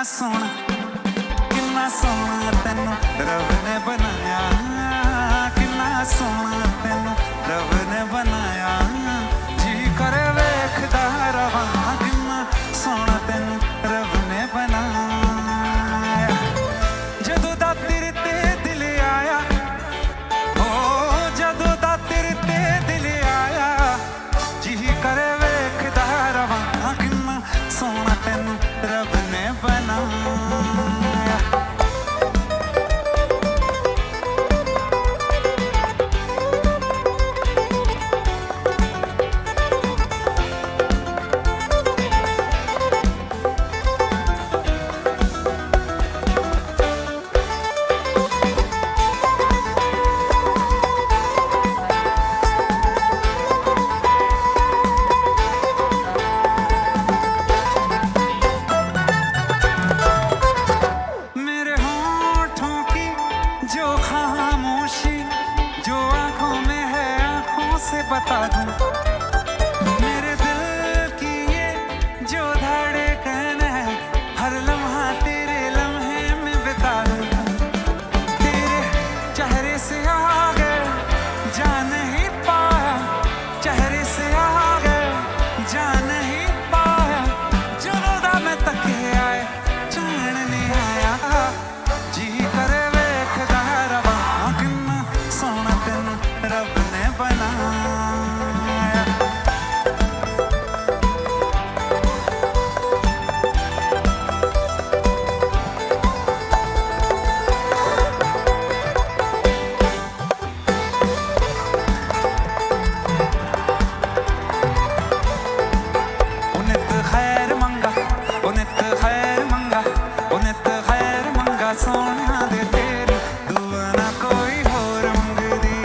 सोना किन्ना सोना तेनू रब ने बनाया, किन्ना सोना तेनू रब ने बनाया। जी करे वेखदा रवां किन्ना सोना तेनू रब ने बनाया। जदों दा तेरे ते दिल आया, ओ जदों दा तेरे ते दिल आया, जी करे वेखदा रवां किन्ना सोना तेनू रब ने बनाया। बता दूं मेरे दिल की ये जो धड़कन है, हर लम्हा तेरे लम्हे में बिता दूं। तेरे चेहरे से आगे जा नहीं पाया, चेहरे से आगे जा नहीं पाया। जदों दा मैं तके आए चैन नहीं आया। जी करे वेखदा रवां किन्ना सोना तेनू रब ने बनाया। सोना दे तेरी दुआ ना कोई होर मंगदी,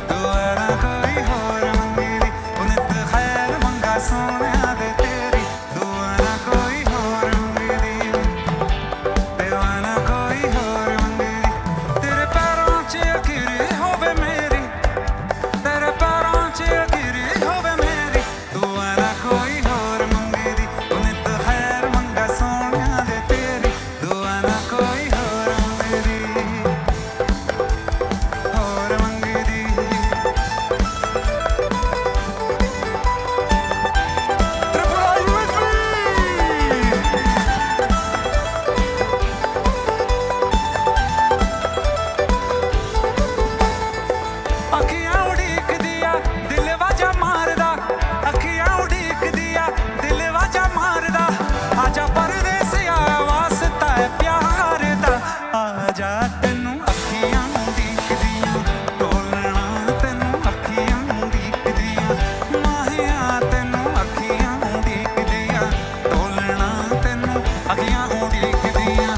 दुआ ना कोई होर मंगदी। उन्नत खैर मंगा सोना दे तेरी दुआ ना कोई होर मंगदी, दुआ ना कोई होर मंगदी। तेरे पैरों च अखीरी होवे मेरी, तेरे पैरों च अखीरी होवे मेरी, दुआ ना कोई होर मंगदी। उन्नत खैर मंगा सोना दे तेरी दुआ ना कोई होर मंगदी, होर मंगदी। अखियां उड़ीक दिया दिल वाजा मारदा, अखियां उड़ीक दिया दिल वाजा मारदा। आजा परदेसिया वास्ता है प्यार दा, आजा तेनू अखियां उड़ीकदियां टोलना, तेनू अखियां उड़ीकदियां माहिया, तेनू अखियां उड़ीकदियां टोलना, तेनू अखियां उड़ीकदियां।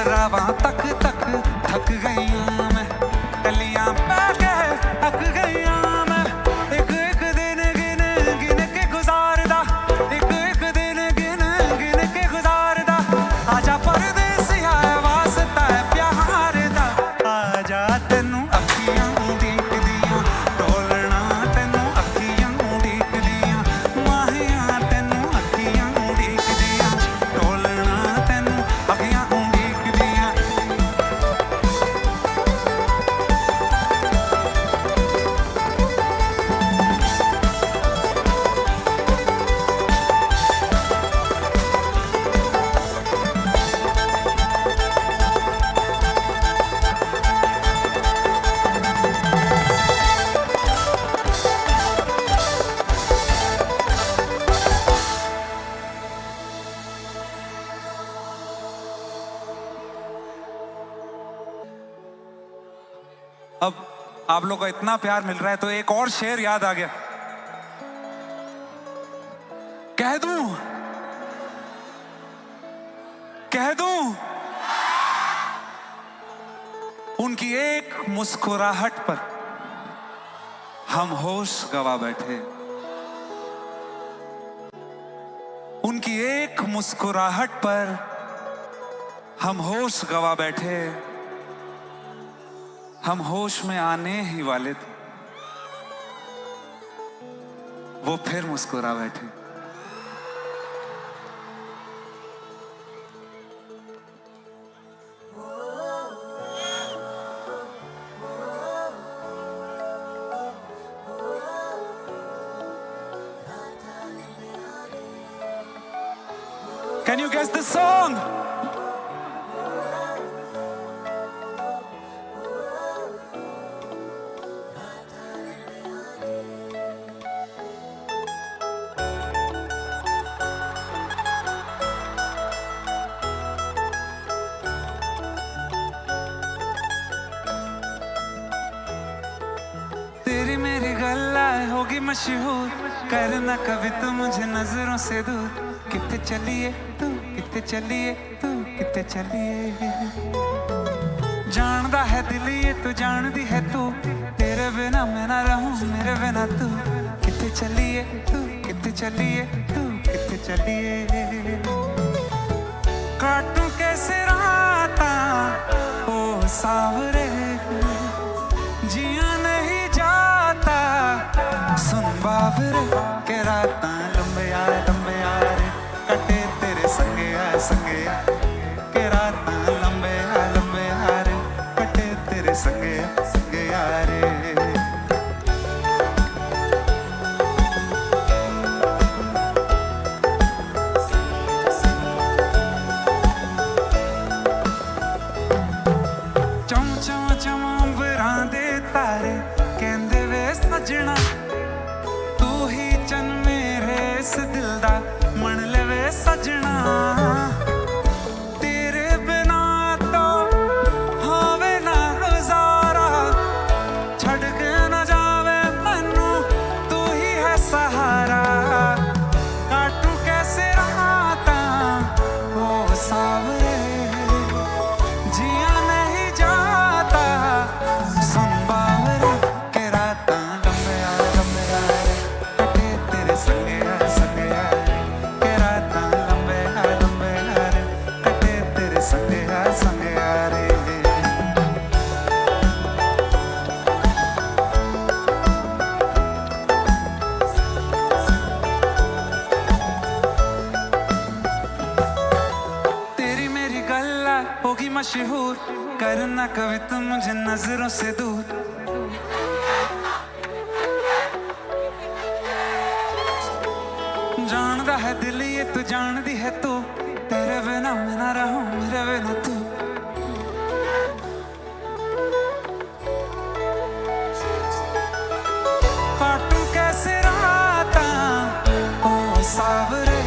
रावां तक तक थक गईयां मैं, टलियां पै के थक गईयां मैं। एक एक दिन गिन गिन के गुजारदा, एक एक दिन गिन गिन के गुजारदा। आजा परदेसिया वास्ता है प्यार दा, आजा तेनू अखियां उड़ीकदियां टोलना, तेनू अखियां उड़ीकदियां माहिया, तेनू अखियां उड़ीकदियां टोलना, तेनू अखियां उड़ीकदियां। अब आप लोग को इतना प्यार मिल रहा है तो एक और शेर याद आ गया, कह दूं, कह दूं। उनकी एक मुस्कुराहट पर हम होश गवा बैठे, उनकी एक मुस्कुराहट पर हम होश गवा बैठे, हम होश में आने ही वाले थे, वो फिर मुस्कुरा बैठे। Can you guess the song? तेरी मेरी गल्ला होगी मशहूर, करना कभी तो मुझे नजरों से दूर। कितने चलिए तू, कितने चलिए तू, कितने चलिए। जानदा है दिल ये तो जानदी है तू, तेरे बिना मैं ना रहूं मेरे बिना तू। कितने चलिए तू, कितने चलिए तू, कितने चलिए। काटूं कैसे राता ओ सावरे, जिया नहीं जाता सुन बाबरे। के रात लंबे यार कटे तेरे संगे आ के रात लंबे यार कटे तेरे संगे यारे। चम चम चम अंबरां दे तारे कहंदे वे सजना, तू ही चन मेरे इस दिल दा मन लेवे सजना। तेरे बिना तो होवे ना गुजारा, छड़ के ना जावे मैनू तू ही है सहारा। काटू कैसे राता वो सावरे, जिया नहीं जाता सुन बावरे। के राता लंबे यार कटे तेरे संगे यार। के राता लंबे यार कटे तेरे संगे यारे। तेरी मेरी गल्ला होगी मशहूर, करना कभी तुम मुझे नजरों से दूर। जानदा है दिल ये तो जानदी है तू, तेरे बिना मैं ना रहूं मेरे बिना तू। काटूं कैसे राता ओ सावरे,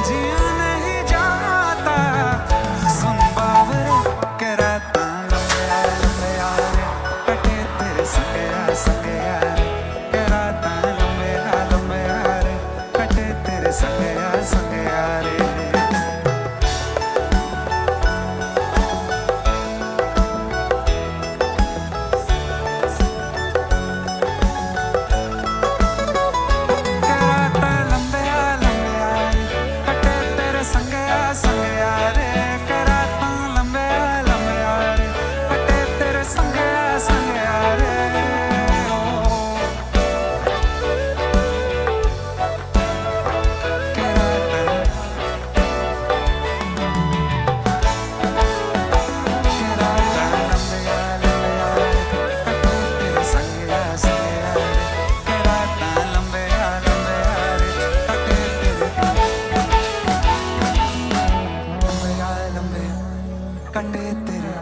जिया नहीं जाता सुन बावरे। के राता लंबे यार कटे तेरे संगे यार। के राता लंबे यार कटे तेरे संगे यारे। कटे तेरे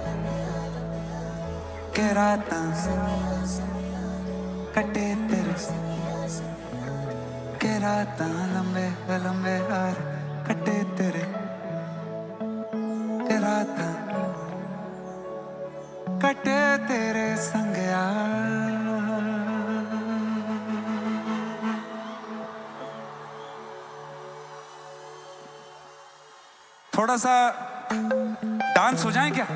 के राता कटे तेरे के राता लंबे यार कटे तेरे के राता कटे तेरे संग यार। थोड़ा सा डांस हो जाए क्या?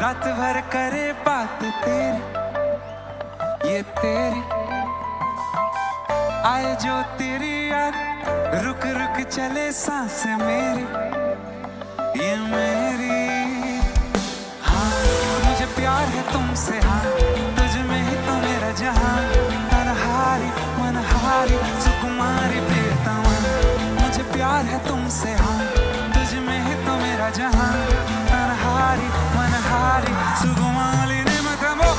रात भर करे बात तेरी, ये तेरी आए जो तेरी याद, रुक रुक चले सांस मेरी, ये मेरी। हाँ मुझे प्यार है तुमसे, हाँ तुझ में ही तो मेरा जहां, तन्हारी मनहारी सुकुमारी प्रियतमा। मुझे प्यार है तुमसे, हाँ तुझ में ही तो मेरा जहां, तन्हारी मनहारी सुकुमारी निमकमो।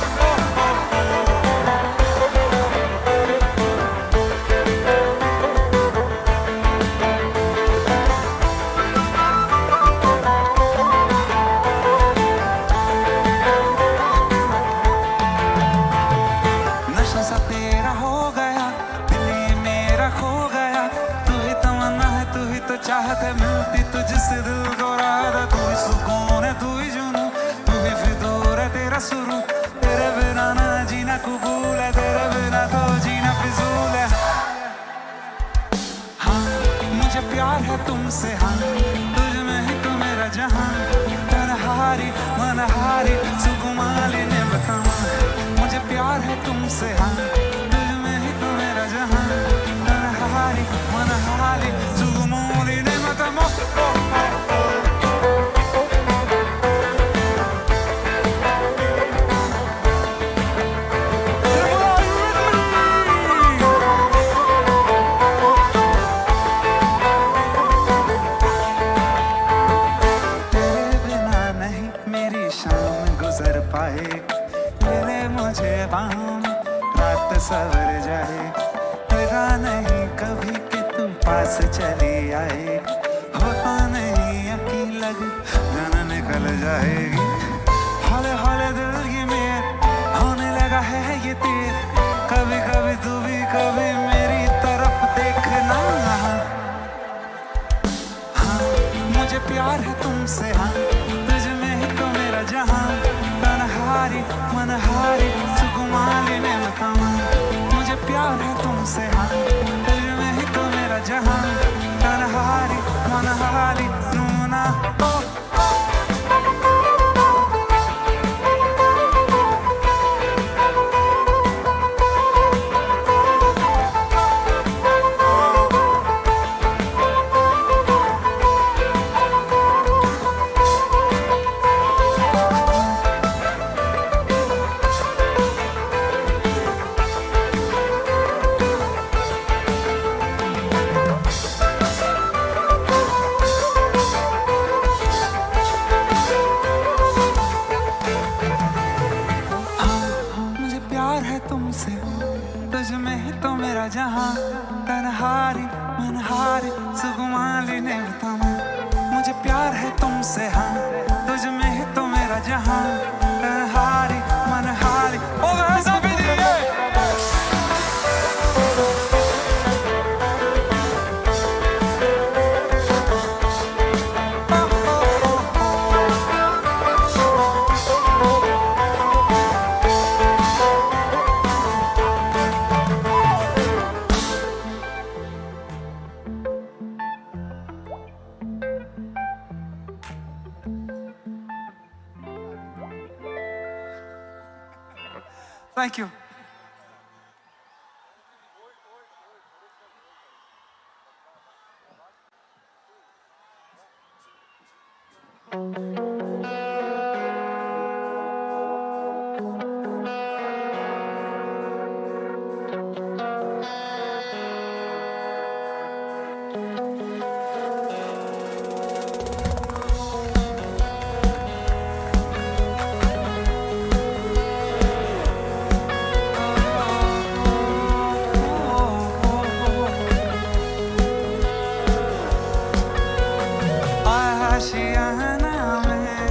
नशा सा तेरा हो गया, दिल ये मेरा खो गया, तू ही तमन्ना है तू ही तो चाहत है, मिलती तुझसे दिल को राहत है। तू ही सुकून है तू ही जुनून, तू ही फितूर है तेरा सुरूर, तेरे बिना ना जीना कबूल है, तेरे बिना तो जीना फिजूल है। हाँ मुझे प्यार है तुमसे, हाँ तुझ में ही तो मेरा जहां, तन्हारी मनहारी सुकुमारी ने बतावा। मुझे प्यार है तुमसे, हाँ तुझ में ही तो मेरा जहां, तन्हारी मनहारी सुकुमारी ने बतावा। गुजर पाए मिले मुझे बाहों में, रात सवर जाए, लगा नहीं कभी कि तू पास चली आए, होता नहीं यकीन लग जान निकल जाएगी। हौले हौले दिल की मेर होने लगा है ये तीर, कभी कभी तू भी कभी मेरी तरफ देखना। हाँ मुझे प्यार है तुमसे, हाँ तुझ में ही तो मेरा जहां, तन्हारी मनहारी सुकुमारी ने बतावा। मुझे प्यार है तुमसे, हाँ तुझ में ही तो मेरा जहां, तन्हारी मनहारी नूना। तुमसे तुझ में ही तो मेरा जहां, तन्हारी मनहारी सुकुमारी ने बतावा। मुझे प्यार है तुमसे, हाँ तुझ में ही तो मेरा जहां, तन्हारी मनहारी। ओ ऐसा भी नहीं है। Thank you. आशियाना में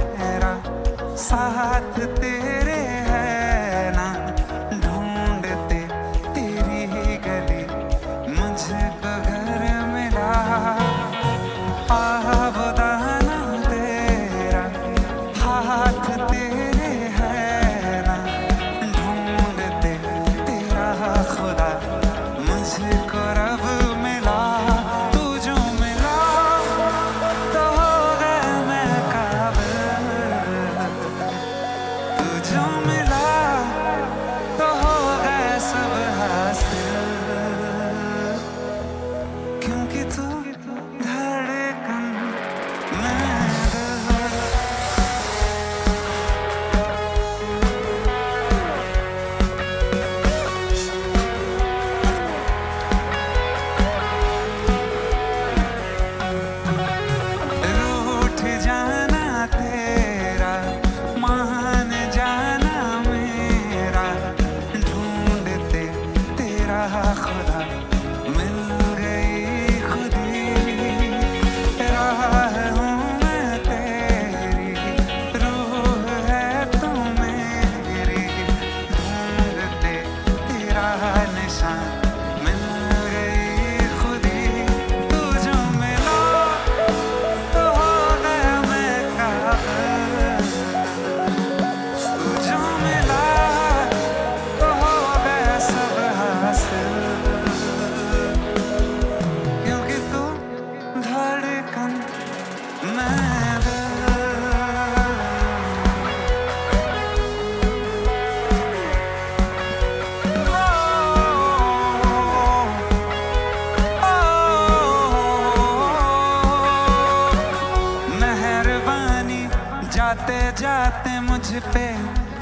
जाते जाते मुझ पे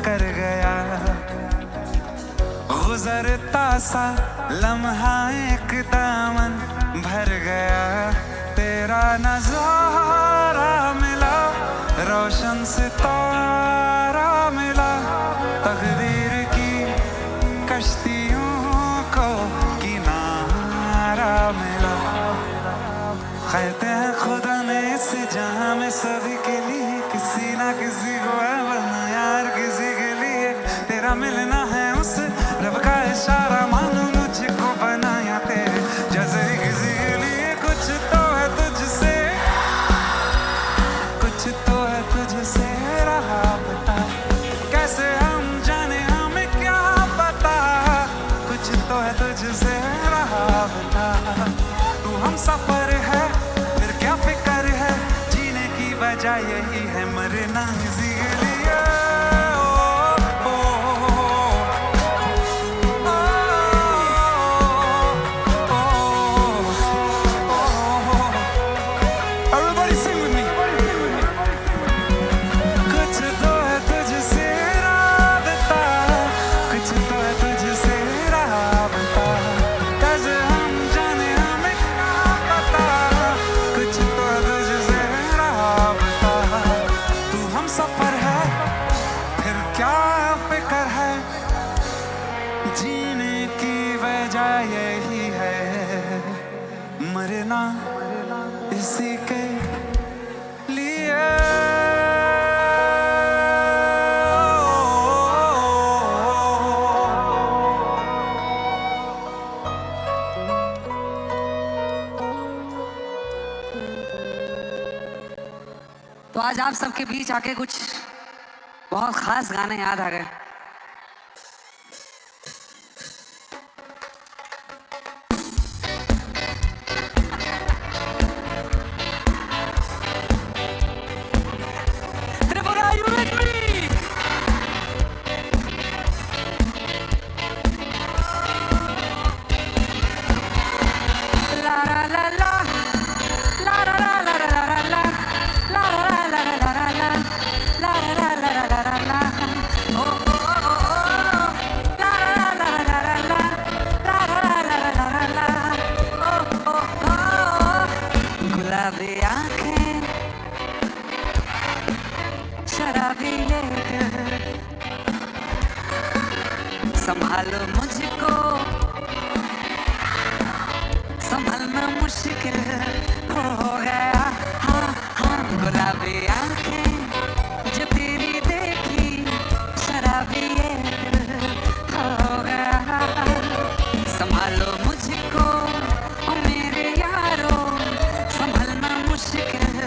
कर गया गुजरता सा लम्हा एक दामन भर गया तेरा नजारा मिला रोशन सितारा मिला तकदीर की कश्तियों को किनारा मिला कहते हैं खुदा ने इस जहां में सभी के लिए किसी ना किसी को है वरना यार किसी के लिए तेरा मिलना है उस रब का इशारा मानो मुझको बनाया तेरे जैसे किसी के लिए कुछ तो है तुझसे रहा बता कैसे हम जाने हमें क्या पता कुछ तो है तुझसे रहा बता तू हम सफर है फिर क्या फिक्र है जीने की वजह यही है मरना इसी के लिए सफर है फिर क्या फिक्र है जीने की वजह यही है मरना इसी के लिए तो आज आप सबके बीच आके कुछ बहुत खास गाने याद आ गए। Tripura, you with me? La la la la, la la la la la la la. La la la la la la la, la la la la la la la, oh oh oh oh, la la la la la la, la la la la la la, oh oh oh, गुलाबी आँखें, शराबी ये दिल, संभालो मुझको, संभलना मुश्किल